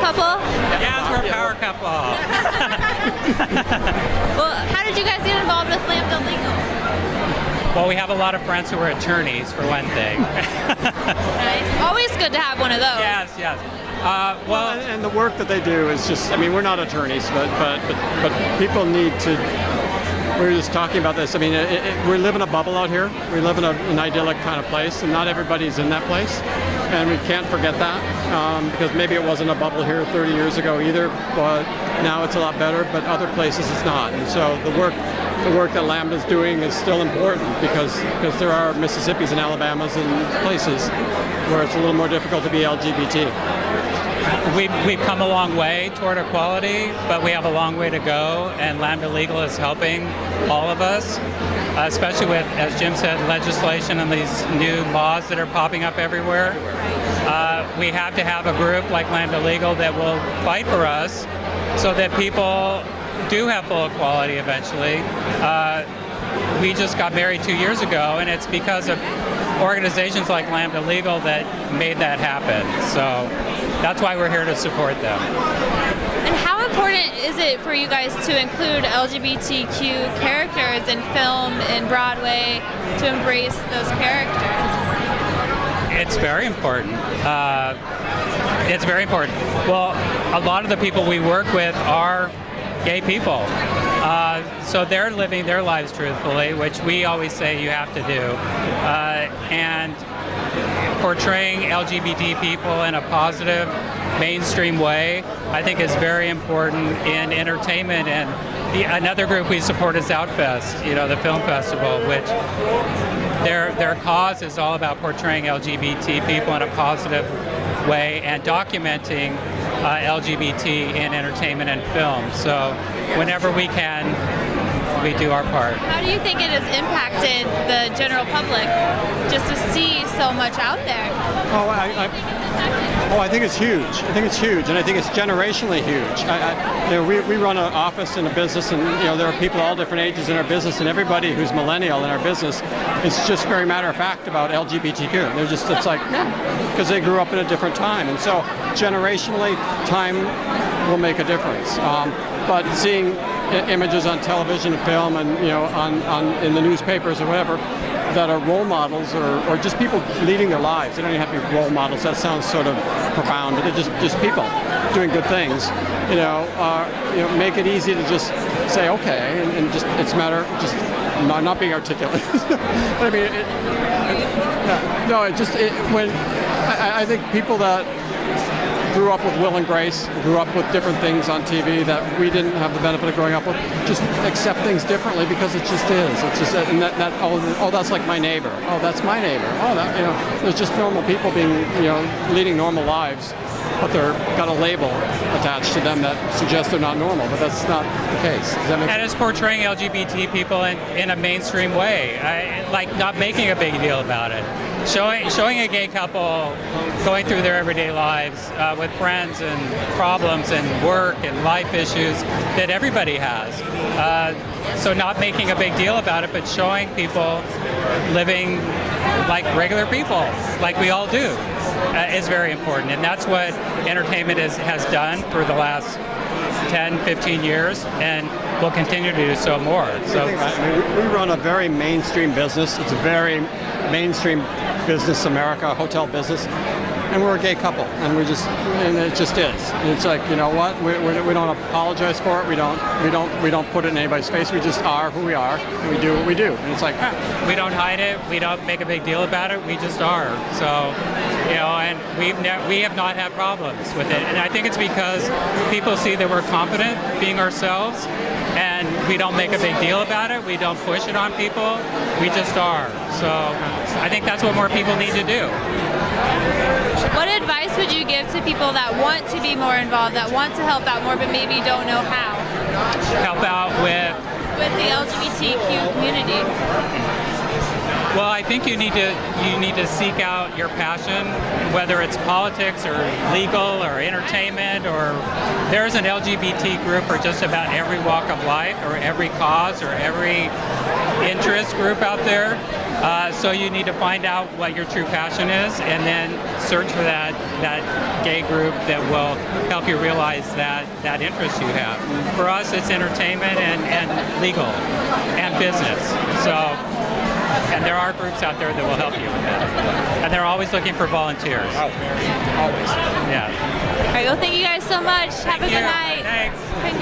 couple? Yes, we're a power couple. Well, how did you guys get involved with Lambda Legal? Well, we have a lot of friends who are attorneys, for one thing. Nice. Always good to have one of those. Yes, yes. Well, and the work that they do is just, I mean, we're not attorneys, but people need to, we were just talking about this, I mean, we live in a bubble out here. We live in an idyllic kind of place, and not everybody's in that place. And we can't forget that, because maybe it wasn't a bubble here 30 years ago either, but now it's a lot better, but other places it's not. And so the work that Lambda's doing is still important because there are Mississippis and Alabamas and places where it's a little more difficult to be LGBT. We've come a long way toward equality, but we have a long way to go, and Lambda Legal is helping all of us, especially with, as Jim said, legislation and these new laws that are popping up everywhere. We have to have a group like Lambda Legal that will fight for us so that people do have full equality eventually. We just got married 2 years ago, and it's because of organizations like Lambda Legal that made that happen. So that's why we're here to support them. And how important is it for you guys to include LGBTQ characters in film and Broadway, to embrace those characters? It's very important. It's very important. Well, a lot of the people we work with are gay people. So they're living their lives truthfully, which we always say you have to do. And portraying LGBT people in a positive, mainstream way, I think is very important in entertainment. And another group we support is Outfest, the film festival, which their cause is all about portraying LGBT people in a positive way and documenting LGBT in entertainment and film. So whenever we can, we do our part. How do you think it has impacted the general public just to see so much out there? I think it's huge. I think it's huge, and I think it's generationally huge. We run an office in a business, and there are people all different ages in our business, and everybody who's millennial in our business is just very matter of fact about LGBTQ. It's like, because they grew up in a different time, and so generationally, time will make a difference. But seeing images on television and film, and in the newspapers or whatever, that are role models or just people leading their lives. They don't even have to be role models. That sounds sort of profound, but they're just people doing good things. Make it easy to just say okay, and just it's a matter of just not being articulate. I mean, I think people that grew up with Will and Grace, grew up with different things on TV that we didn't have the benefit of growing up with, just accept things differently because it just is. It's just and that's like my neighbor. Oh, that's my neighbor. Oh, there's just normal people being leading normal lives, but they're got a label attached to them that suggests they're not normal, but that's not the case. Does that make sense? And it's portraying LGBT people in a mainstream way, like not making a big deal about it. Showing a gay couple going through their everyday lives with friends and problems and work and life issues that everybody has. So not making a big deal about it, but showing people living like regular people, like we all do, is very important. And that's what entertainment has done for the last 10, 15 years, and will continue to do so more. So we run a very mainstream business. It's a very mainstream business, America, hotel business, and we're a gay couple, and it just is. And it's like, you know what? We don't apologize for it. We don't put it in anybody's face. We just are who we are, and we do what we do. And it's like, we don't hide it. We don't make a big deal about it. We just are. So, and we have not had problems with it. And I think it's because people see that we're confident being ourselves, and we don't make a big deal about it. We don't push it on people. We just are. So I think that's what more people need to do. What advice would you give to people that want to be more involved, that want to help out more, but maybe don't know how? Help out with the LGBTQ community. Well, I think you need to seek out your passion, whether it's politics or legal or entertainment, or there's an LGBT group for just about every walk of life or every cause or every interest group out there. So you need to find out what your true passion is and then search for that gay group that will help you realize that interest you have. For us, it's entertainment and legal and business. So, and there are groups out there that will help you with that. And they're always looking for volunteers. Oh, always. Yeah. All right, well, thank you guys so much. Have a good night. Thanks. Congrats.